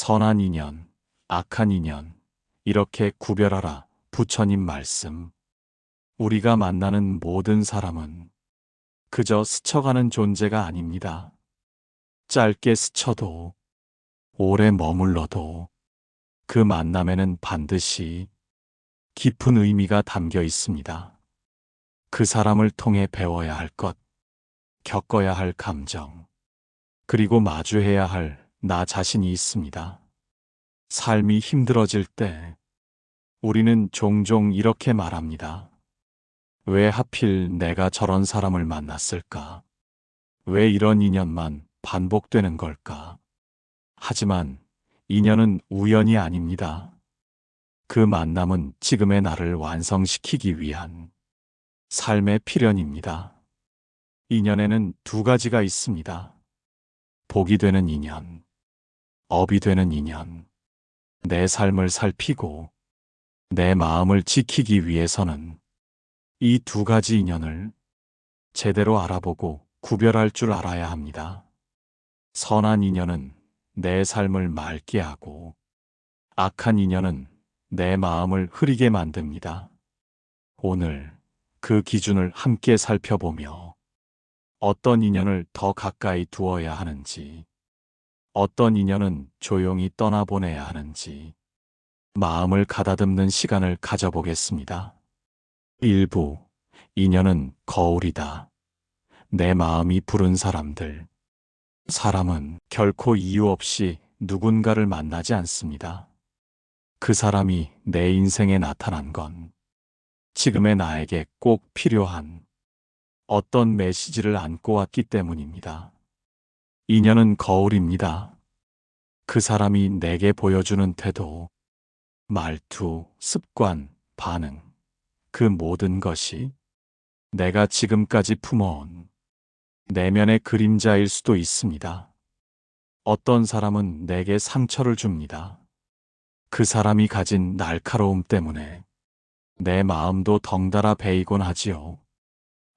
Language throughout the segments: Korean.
선한 인연, 악한 인연, 이렇게 구별하라 부처님 말씀. 우리가 만나는 모든 사람은 그저 스쳐가는 존재가 아닙니다. 짧게 스쳐도, 오래 머물러도 그 만남에는 반드시 깊은 의미가 담겨 있습니다. 그 사람을 통해 배워야 할 것, 겪어야 할 감정, 그리고 마주해야 할 나 자신이 있습니다. 삶이 힘들어질 때 우리는 종종 이렇게 말합니다. 왜 하필 내가 저런 사람을 만났을까? 왜 이런 인연만 반복되는 걸까? 하지만 인연은 우연이 아닙니다. 그 만남은 지금의 나를 완성시키기 위한 삶의 필연입니다. 인연에는 두 가지가 있습니다. 복이 되는 인연, 업이 되는 인연. 내 삶을 살피고 내 마음을 지키기 위해서는 이 두 가지 인연을 제대로 알아보고 구별할 줄 알아야 합니다. 선한 인연은 내 삶을 맑게 하고 악한 인연은 내 마음을 흐리게 만듭니다. 오늘 그 기준을 함께 살펴보며 어떤 인연을 더 가까이 두어야 하는지, 어떤 인연은 조용히 떠나보내야 하는지 마음을 가다듬는 시간을 가져보겠습니다. 1부, 인연은 거울이다. 내 마음이 부른 사람들. 사람은 결코 이유 없이 누군가를 만나지 않습니다. 그 사람이 내 인생에 나타난 건 지금의 나에게 꼭 필요한 어떤 메시지를 안고 왔기 때문입니다. 인연은 거울입니다. 그 사람이 내게 보여주는 태도, 말투, 습관, 반응, 그 모든 것이 내가 지금까지 품어온 내면의 그림자일 수도 있습니다. 어떤 사람은 내게 상처를 줍니다. 그 사람이 가진 날카로움 때문에 내 마음도 덩달아 베이곤 하지요.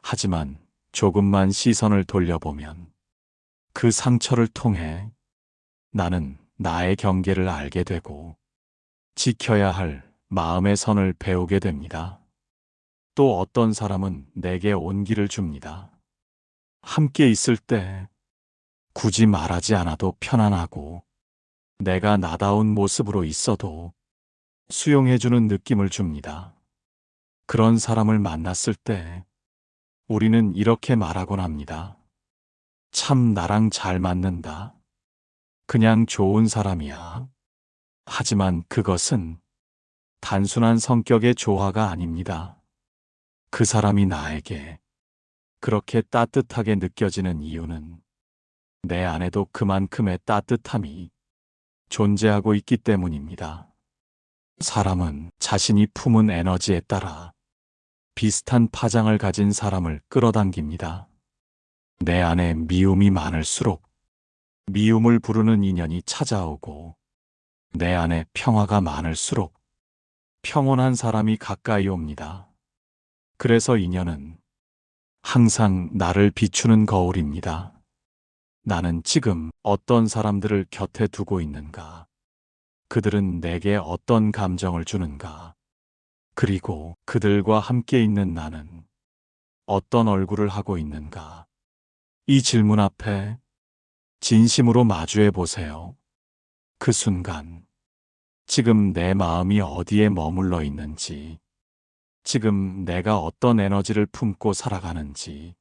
하지만 조금만 시선을 돌려보면 그 상처를 통해 나는 나의 경계를 알게 되고 지켜야 할 마음의 선을 배우게 됩니다. 또 어떤 사람은 내게 온기를 줍니다. 함께 있을 때 굳이 말하지 않아도 편안하고 내가 나다운 모습으로 있어도 수용해주는 느낌을 줍니다. 그런 사람을 만났을 때 우리는 이렇게 말하곤 합니다. 참 나랑 잘 맞는다. 그냥 좋은 사람이야. 하지만 그것은 단순한 성격의 조화가 아닙니다. 그 사람이 나에게 그렇게 따뜻하게 느껴지는 이유는 내 안에도 그만큼의 따뜻함이 존재하고 있기 때문입니다. 사람은 자신이 품은 에너지에 따라 비슷한 파장을 가진 사람을 끌어당깁니다. 내 안에 미움이 많을수록 미움을 부르는 인연이 찾아오고 내 안에 평화가 많을수록 평온한 사람이 가까이 옵니다. 그래서 인연은 항상 나를 비추는 거울입니다. 나는 지금 어떤 사람들을 곁에 두고 있는가? 그들은 내게 어떤 감정을 주는가? 그리고 그들과 함께 있는 나는 어떤 얼굴을 하고 있는가? 이 질문 앞에 진심으로 마주해 보세요. 그 순간, 지금 내 마음이 어디에 머물러 있는지, 지금 내가 어떤 에너지를 품고 살아가는지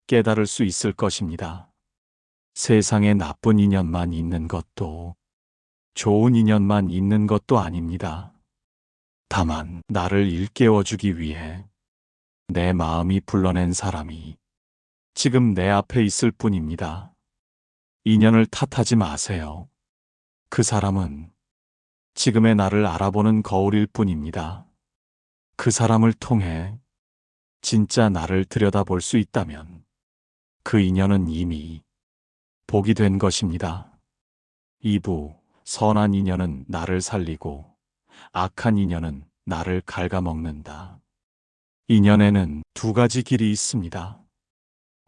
깨달을 수 있을 것입니다. 세상에 나쁜 인연만 있는 것도 좋은 인연만 있는 것도 아닙니다. 다만 나를 일깨워주기 위해 내 마음이 불러낸 사람이 지금 내 앞에 있을 뿐입니다. 인연을 탓하지 마세요. 그 사람은 지금의 나를 알아보는 거울일 뿐입니다. 그 사람을 통해 진짜 나를 들여다볼 수 있다면 그 인연은 이미 복이 된 것입니다. 2부, 선한 인연은 나를 살리고 악한 인연은 나를 갉아먹는다. 인연에는 두 가지 길이 있습니다.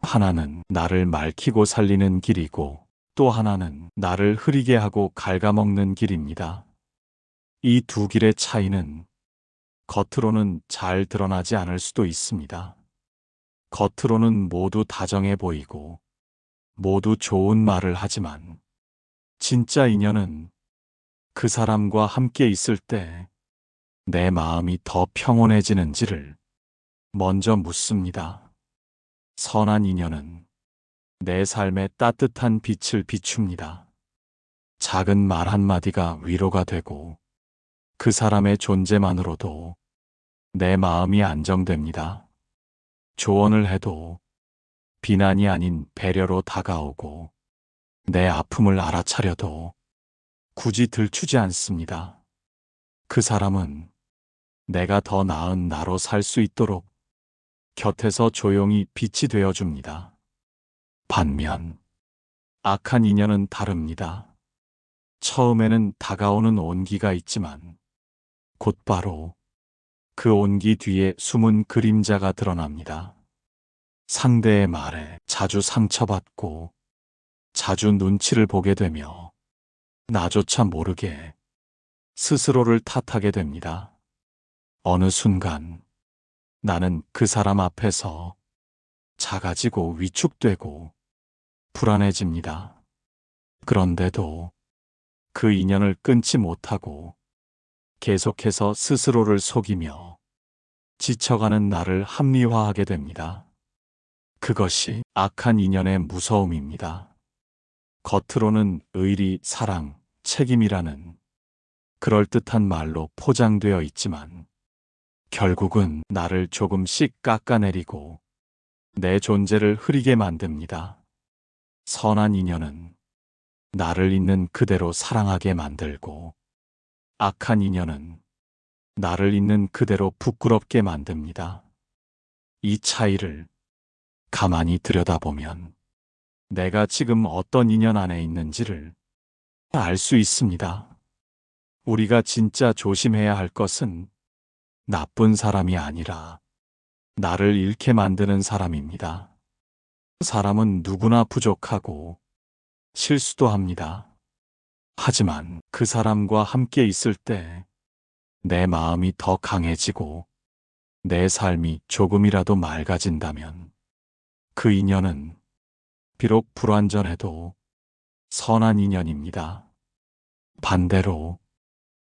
하나는 나를 맑히고 살리는 길이고 또 하나는 나를 흐리게 하고 갉아먹는 길입니다. 이 두 길의 차이는 겉으로는 잘 드러나지 않을 수도 있습니다. 겉으로는 모두 다정해 보이고 모두 좋은 말을 하지만 진짜 인연은 그 사람과 함께 있을 때 내 마음이 더 평온해지는지를 먼저 묻습니다. 선한 인연은 내 삶에 따뜻한 빛을 비춥니다. 작은 말 한마디가 위로가 되고 그 사람의 존재만으로도 내 마음이 안정됩니다. 조언을 해도 비난이 아닌 배려로 다가오고 내 아픔을 알아차려도 굳이 들추지 않습니다. 그 사람은 내가 더 나은 나로 살 수 있도록 곁에서 조용히 빛이 되어줍니다. 반면 악한 인연은 다릅니다. 처음에는 다가오는 온기가 있지만 곧바로 그 온기 뒤에 숨은 그림자가 드러납니다. 상대의 말에 자주 상처받고 자주 눈치를 보게 되며 나조차 모르게 스스로를 탓하게 됩니다. 어느 순간 나는 그 사람 앞에서 작아지고 위축되고 불안해집니다. 그런데도 그 인연을 끊지 못하고 계속해서 스스로를 속이며 지쳐가는 나를 합리화하게 됩니다. 그것이 악한 인연의 무서움입니다. 겉으로는 의리, 사랑, 책임이라는 그럴듯한 말로 포장되어 있지만 결국은 나를 조금씩 깎아내리고 내 존재를 흐리게 만듭니다. 선한 인연은 나를 있는 그대로 사랑하게 만들고 악한 인연은 나를 있는 그대로 부끄럽게 만듭니다. 이 차이를 가만히 들여다보면 내가 지금 어떤 인연 안에 있는지를 알 수 있습니다. 우리가 진짜 조심해야 할 것은 나쁜 사람이 아니라 나를 잃게 만드는 사람입니다. 사람은 누구나 부족하고 실수도 합니다. 하지만 그 사람과 함께 있을 때 내 마음이 더 강해지고 내 삶이 조금이라도 맑아진다면 그 인연은 비록 불완전해도 선한 인연입니다. 반대로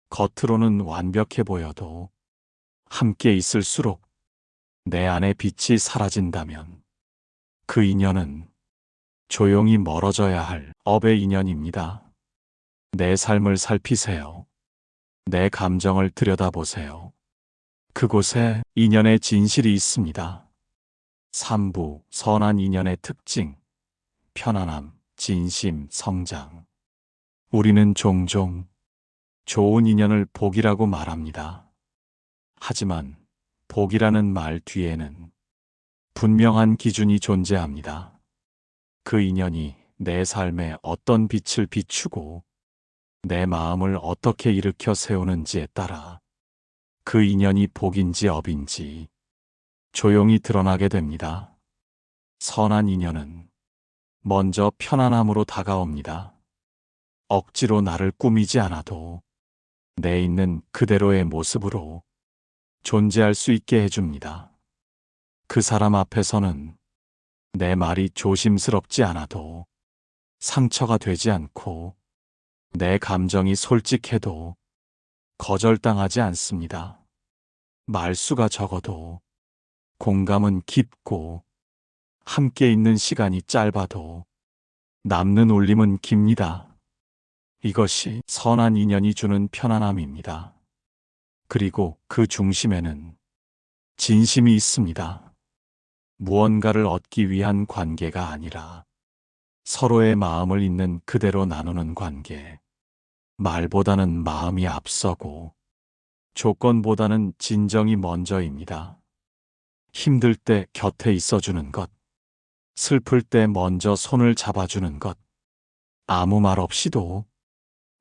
겉으로는 완벽해 보여도 함께 있을수록 내 안의 빛이 사라진다면 그 인연은 조용히 멀어져야 할 업의 인연입니다. 내 삶을 살피세요. 내 감정을 들여다보세요. 그곳에 인연의 진실이 있습니다. 3부 선한 인연의 특징, 편안함, 진심, 성장. 우리는 종종 좋은 인연을 복이라고 말합니다. 하지만 복이라는 말 뒤에는 분명한 기준이 존재합니다. 그 인연이 내 삶에 어떤 빛을 비추고 내 마음을 어떻게 일으켜 세우는지에 따라 그 인연이 복인지 업인지 조용히 드러나게 됩니다. 선한 인연은 먼저 편안함으로 다가옵니다. 억지로 나를 꾸미지 않아도 내 있는 그대로의 모습으로 존재할 수 있게 해줍니다. 그 사람 앞에서는 내 말이 조심스럽지 않아도 상처가 되지 않고 내 감정이 솔직해도 거절당하지 않습니다. 말수가 적어도 공감은 깊고 함께 있는 시간이 짧아도 남는 울림은 깁니다. 이것이 선한 인연이 주는 편안함입니다. 그리고 그 중심에는 진심이 있습니다. 무언가를 얻기 위한 관계가 아니라 서로의 마음을 있는 그대로 나누는 관계. 말보다는 마음이 앞서고 조건보다는 진정이 먼저입니다. 힘들 때 곁에 있어주는 것, 슬플 때 먼저 손을 잡아주는 것, 아무 말 없이도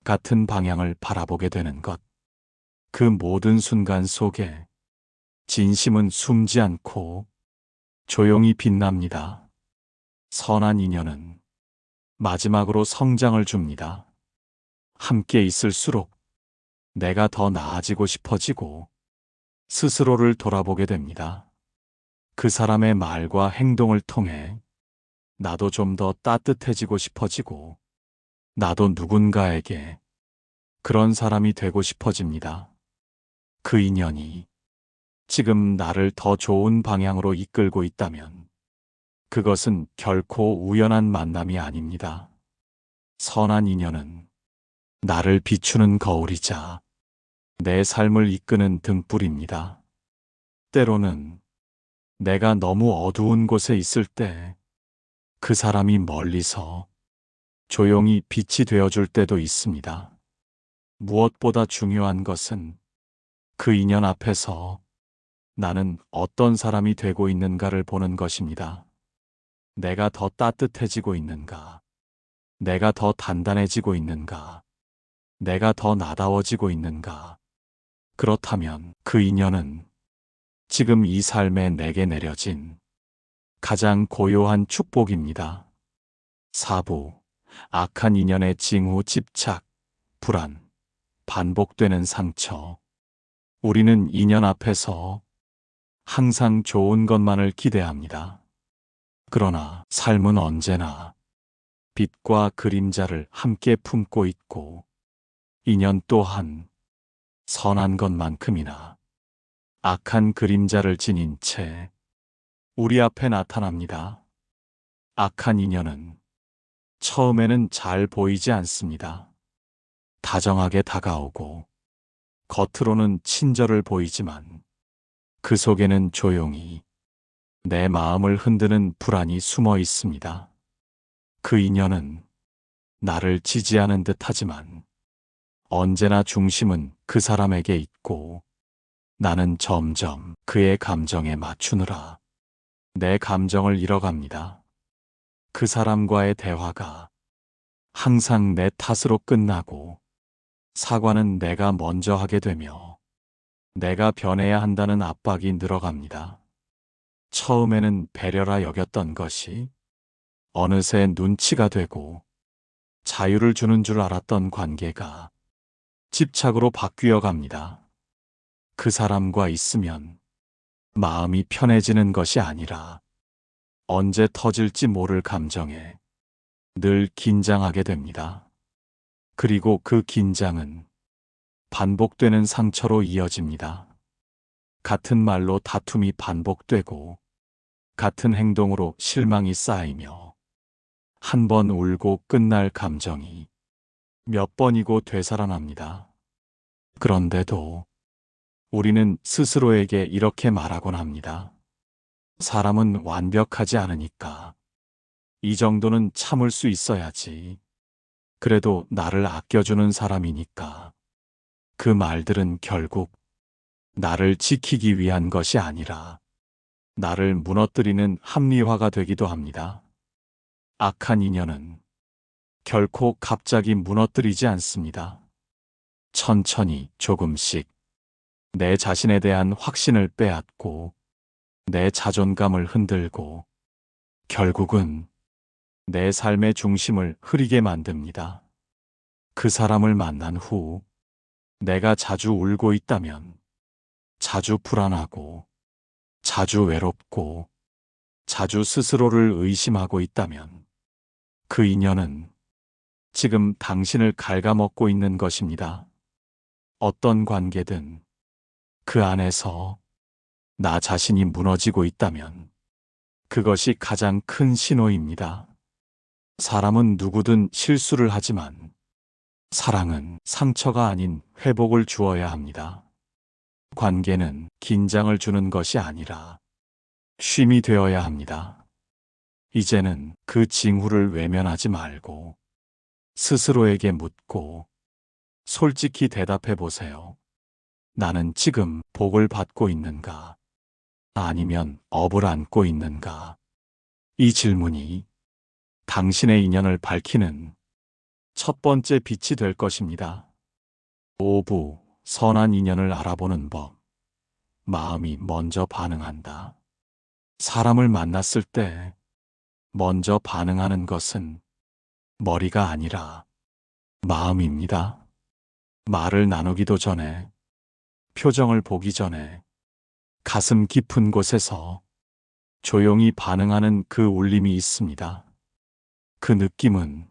같은 방향을 바라보게 되는 것. 그 모든 순간 속에 진심은 숨지 않고 조용히 빛납니다. 선한 인연은 마지막으로 성장을 줍니다. 함께 있을수록 내가 더 나아지고 싶어지고 스스로를 돌아보게 됩니다. 그 사람의 말과 행동을 통해 나도 좀 더 따뜻해지고 싶어지고 나도 누군가에게 그런 사람이 되고 싶어집니다. 그 인연이 지금 나를 더 좋은 방향으로 이끌고 있다면 그것은 결코 우연한 만남이 아닙니다. 선한 인연은 나를 비추는 거울이자 내 삶을 이끄는 등불입니다. 때로는 내가 너무 어두운 곳에 있을 때 그 사람이 멀리서 조용히 빛이 되어줄 때도 있습니다. 무엇보다 중요한 것은 그 인연 앞에서 나는 어떤 사람이 되고 있는가를 보는 것입니다. 내가 더 따뜻해지고 있는가? 내가 더 단단해지고 있는가? 내가 더 나다워지고 있는가? 그렇다면 그 인연은 지금 이 삶에 내게 내려진 가장 고요한 축복입니다. 4부. 악한 인연의 징후 집착, 불안, 반복되는 상처. 우리는 인연 앞에서 항상 좋은 것만을 기대합니다. 그러나 삶은 언제나 빛과 그림자를 함께 품고 있고 인연 또한 선한 것만큼이나 악한 그림자를 지닌 채 우리 앞에 나타납니다. 악한 인연은 처음에는 잘 보이지 않습니다. 다정하게 다가오고 겉으로는 친절을 보이지만 그 속에는 조용히 내 마음을 흔드는 불안이 숨어 있습니다. 그 인연은 나를 지지하는 듯 하지만 언제나 중심은 그 사람에게 있고 나는 점점 그의 감정에 맞추느라 내 감정을 잃어갑니다. 그 사람과의 대화가 항상 내 탓으로 끝나고 사과는 내가 먼저 하게 되며 내가 변해야 한다는 압박이 늘어갑니다. 처음에는 배려라 여겼던 것이 어느새 눈치가 되고 자유를 주는 줄 알았던 관계가 집착으로 바뀌어 갑니다. 그 사람과 있으면 마음이 편해지는 것이 아니라 언제 터질지 모를 감정에 늘 긴장하게 됩니다. 그리고 그 긴장은 반복되는 상처로 이어집니다. 같은 말로 다툼이 반복되고 같은 행동으로 실망이 쌓이며 한 번 울고 끝날 감정이 몇 번이고 되살아납니다. 그런데도 우리는 스스로에게 이렇게 말하곤 합니다. 사람은 완벽하지 않으니까 이 정도는 참을 수 있어야지. 그래도 나를 아껴주는 사람이니까. 그 말들은 결국 나를 지키기 위한 것이 아니라 나를 무너뜨리는 합리화가 되기도 합니다. 악한 인연은 결코 갑자기 무너뜨리지 않습니다. 천천히 조금씩 내 자신에 대한 확신을 빼앗고 내 자존감을 흔들고 결국은 내 삶의 중심을 흐리게 만듭니다. 그 사람을 만난 후 내가 자주 울고 있다면, 자주 불안하고, 자주 외롭고, 자주 스스로를 의심하고 있다면 그 인연은 지금 당신을 갉아먹고 있는 것입니다. 어떤 관계든 그 안에서 나 자신이 무너지고 있다면 그것이 가장 큰 신호입니다. 사람은 누구든 실수를 하지만 사랑은 상처가 아닌 회복을 주어야 합니다. 관계는 긴장을 주는 것이 아니라 쉼이 되어야 합니다. 이제는 그 징후를 외면하지 말고 스스로에게 묻고 솔직히 대답해 보세요. 나는 지금 복을 받고 있는가? 아니면 업을 안고 있는가? 이 질문이 당신의 인연을 밝히는 첫 번째 빛이 될 것입니다. 5부 선한 인연을 알아보는 법. 마음이 먼저 반응한다. 사람을 만났을 때 먼저 반응하는 것은 머리가 아니라 마음입니다. 말을 나누기도 전에, 표정을 보기 전에 가슴 깊은 곳에서 조용히 반응하는 그 울림이 있습니다. 그 느낌은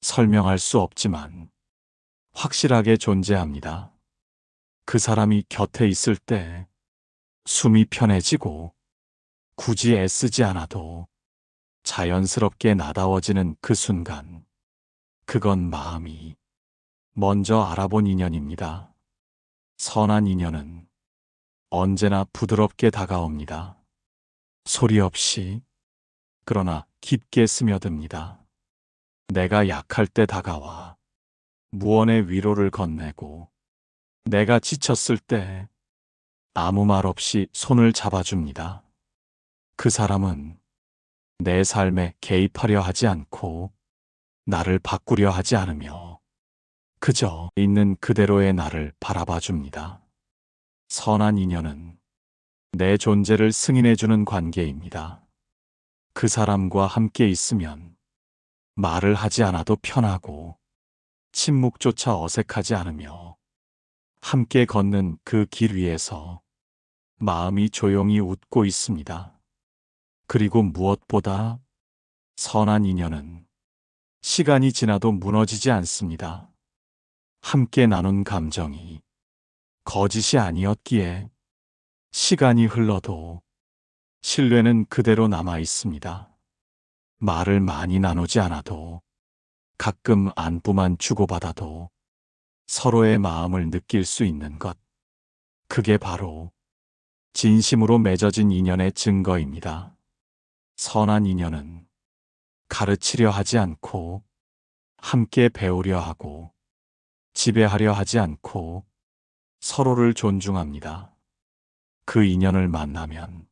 설명할 수 없지만 확실하게 존재합니다. 그 사람이 곁에 있을 때 숨이 편해지고 굳이 애쓰지 않아도 자연스럽게 나다워지는 그 순간, 그건 마음이 먼저 알아본 인연입니다. 선한 인연은 언제나 부드럽게 다가옵니다. 소리 없이, 그러나 깊게 스며듭니다. 내가 약할 때 다가와 무언의 위로를 건네고, 내가 지쳤을 때 아무 말 없이 손을 잡아줍니다. 그 사람은 내 삶에 개입하려 하지 않고 나를 바꾸려 하지 않으며 그저 있는 그대로의 나를 바라봐 줍니다. 선한 인연은 내 존재를 승인해주는 관계입니다. 그 사람과 함께 있으면 말을 하지 않아도 편하고 침묵조차 어색하지 않으며 함께 걷는 그 길 위에서 마음이 조용히 웃고 있습니다. 그리고 무엇보다 선한 인연은 시간이 지나도 무너지지 않습니다. 함께 나눈 감정이 거짓이 아니었기에 시간이 흘러도 신뢰는 그대로 남아 있습니다. 말을 많이 나누지 않아도 가끔 안부만 주고받아도 서로의 마음을 느낄 수 있는 것. 그게 바로 진심으로 맺어진 인연의 증거입니다. 선한 인연은 가르치려 하지 않고 함께 배우려 하고 지배하려 하지 않고 서로를 존중합니다. 그 인연을 만나면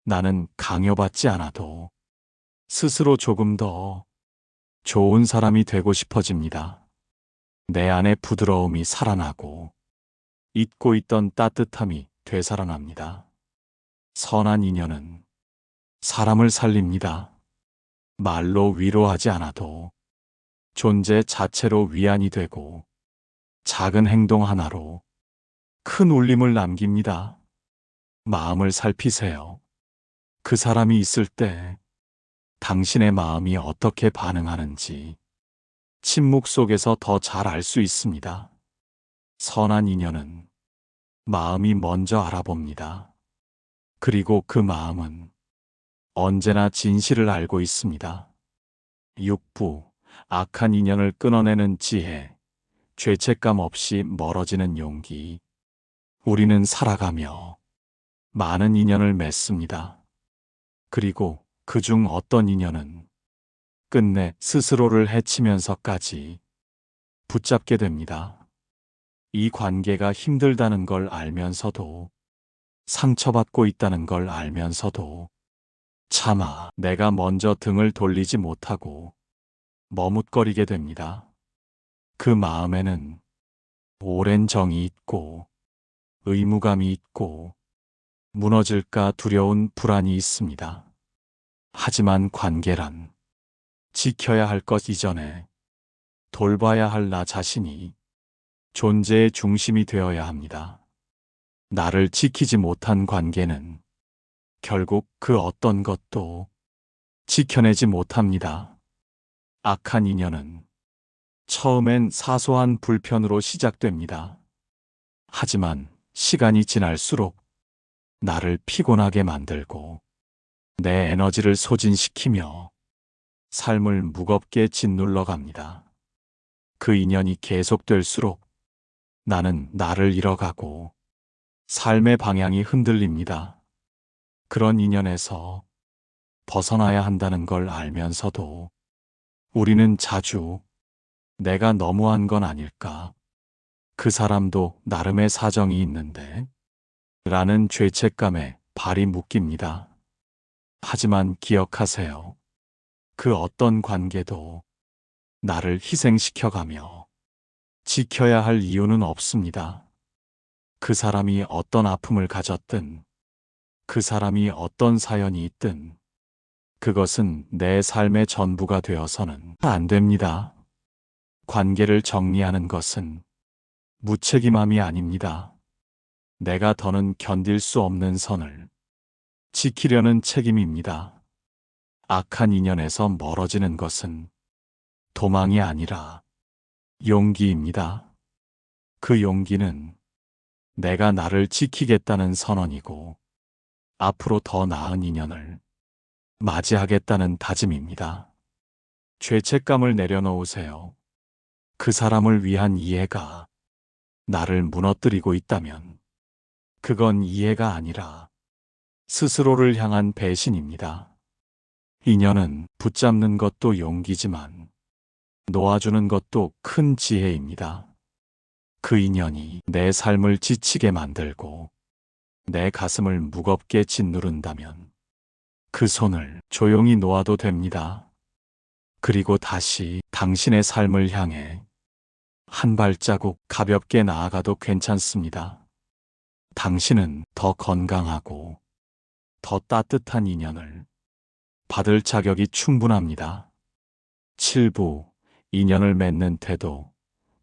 나는 강요받지 않아도 스스로 조금 더 좋은 사람이 되고 싶어집니다. 내 안의 부드러움이 살아나고 잊고 있던 따뜻함이 되살아납니다. 선한 인연은 사람을 살립니다. 말로 위로하지 않아도 존재 자체로 위안이 되고 작은 행동 하나로 큰 울림을 남깁니다. 마음을 살피세요. 그 사람이 있을 때 당신의 마음이 어떻게 반응하는지 침묵 속에서 더 잘 알 수 있습니다. 선한 인연은 마음이 먼저 알아봅니다. 그리고 그 마음은 언제나 진실을 알고 있습니다. 6부, 악한 인연을 끊어내는 지혜, 죄책감 없이 멀어지는 용기. 우리는 살아가며 많은 인연을 맺습니다. 그리고 그중 어떤 인연은 끝내 스스로를 해치면서까지 붙잡게 됩니다. 이 관계가 힘들다는 걸 알면서도, 상처받고 있다는 걸 알면서도 차마 내가 먼저 등을 돌리지 못하고 머뭇거리게 됩니다. 그 마음에는 오랜 정이 있고 의무감이 있고 무너질까 두려운 불안이 있습니다. 하지만 관계란 지켜야 할 것 이전에 돌봐야 할 나 자신이 존재의 중심이 되어야 합니다. 나를 지키지 못한 관계는 결국 그 어떤 것도 지켜내지 못합니다. 악한 인연은 처음엔 사소한 불편으로 시작됩니다. 하지만 시간이 지날수록 나를 피곤하게 만들고 내 에너지를 소진시키며 삶을 무겁게 짓눌러 갑니다. 그 인연이 계속될수록 나는 나를 잃어가고 삶의 방향이 흔들립니다. 그런 인연에서 벗어나야 한다는 걸 알면서도 우리는 자주 내가 너무한 건 아닐까? 그 사람도 나름의 사정이 있는데? 라는 죄책감에 발이 묶입니다. 하지만 기억하세요. 그 어떤 관계도 나를 희생시켜가며 지켜야 할 이유는 없습니다. 그 사람이 어떤 아픔을 가졌든, 그 사람이 어떤 사연이 있든, 그것은 내 삶의 전부가 되어서는 안 됩니다. 관계를 정리하는 것은 무책임함이 아닙니다. 내가 더는 견딜 수 없는 선을 지키려는 책임입니다. 악한 인연에서 멀어지는 것은 도망이 아니라 용기입니다. 그 용기는 내가 나를 지키겠다는 선언이고 앞으로 더 나은 인연을 맞이하겠다는 다짐입니다. 죄책감을 내려놓으세요. 그 사람을 위한 이해가 나를 무너뜨리고 있다면 그건 이해가 아니라 스스로를 향한 배신입니다. 인연은 붙잡는 것도 용기지만 놓아주는 것도 큰 지혜입니다. 그 인연이 내 삶을 지치게 만들고 내 가슴을 무겁게 짓누른다면 그 손을 조용히 놓아도 됩니다. 그리고 다시 당신의 삶을 향해 한 발자국 가볍게 나아가도 괜찮습니다. 당신은 더 건강하고 더 따뜻한 인연을 받을 자격이 충분합니다. 7부 인연을 맺는 태도,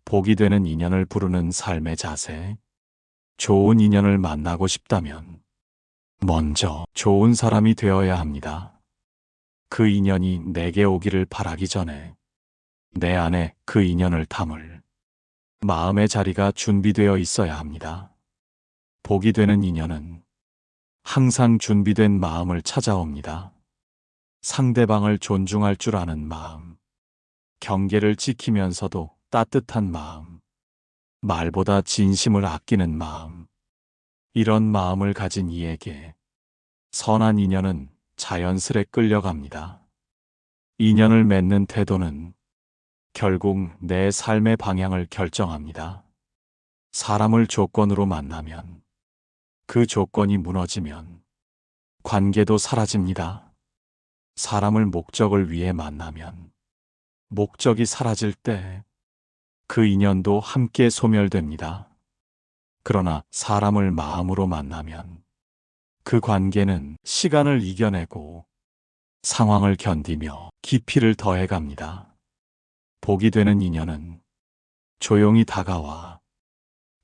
복이 되는 인연을 부르는 삶의 자세. 좋은 인연을 만나고 싶다면 먼저 좋은 사람이 되어야 합니다. 그 인연이 내게 오기를 바라기 전에 내 안에 그 인연을 담을 마음의 자리가 준비되어 있어야 합니다. 복이 되는 인연은 항상 준비된 마음을 찾아옵니다. 상대방을 존중할 줄 아는 마음, 경계를 지키면서도 따뜻한 마음, 말보다 진심을 아끼는 마음, 이런 마음을 가진 이에게 선한 인연은 자연스레 끌려갑니다. 인연을 맺는 태도는 결국 내 삶의 방향을 결정합니다. 사람을 조건으로 만나면 그 조건이 무너지면 관계도 사라집니다. 사람을 목적을 위해 만나면 목적이 사라질 때 그 인연도 함께 소멸됩니다. 그러나 사람을 마음으로 만나면 그 관계는 시간을 이겨내고 상황을 견디며 깊이를 더해갑니다. 복이 되는 인연은 조용히 다가와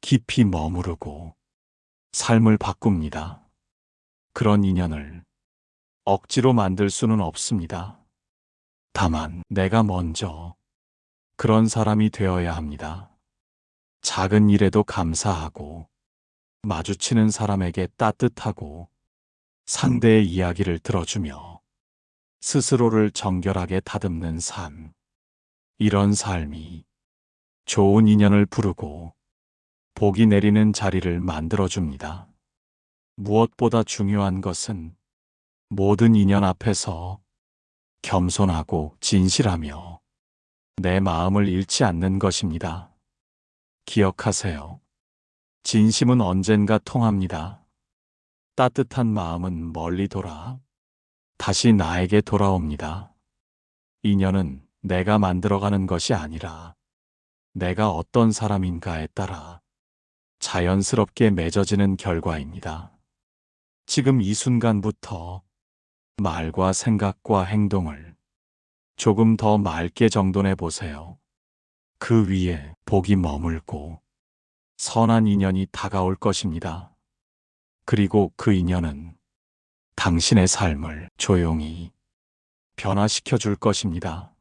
깊이 머무르고 삶을 바꿉니다. 그런 인연을 억지로 만들 수는 없습니다. 다만 내가 먼저 그런 사람이 되어야 합니다. 작은 일에도 감사하고 마주치는 사람에게 따뜻하고 상대의 이야기를 들어주며 스스로를 정결하게 다듬는 삶. 이런 삶이 좋은 인연을 부르고 복이 내리는 자리를 만들어줍니다. 무엇보다 중요한 것은 모든 인연 앞에서 겸손하고 진실하며 내 마음을 잃지 않는 것입니다. 기억하세요. 진심은 언젠가 통합니다. 따뜻한 마음은 멀리 돌아 다시 나에게 돌아옵니다. 인연은 내가 만들어가는 것이 아니라 내가 어떤 사람인가에 따라 자연스럽게 맺어지는 결과입니다. 지금 이 순간부터 말과 생각과 행동을 조금 더 맑게 정돈해 보세요. 그 위에 복이 머물고 선한 인연이 다가올 것입니다. 그리고 그 인연은 당신의 삶을 조용히 변화시켜 줄 것입니다.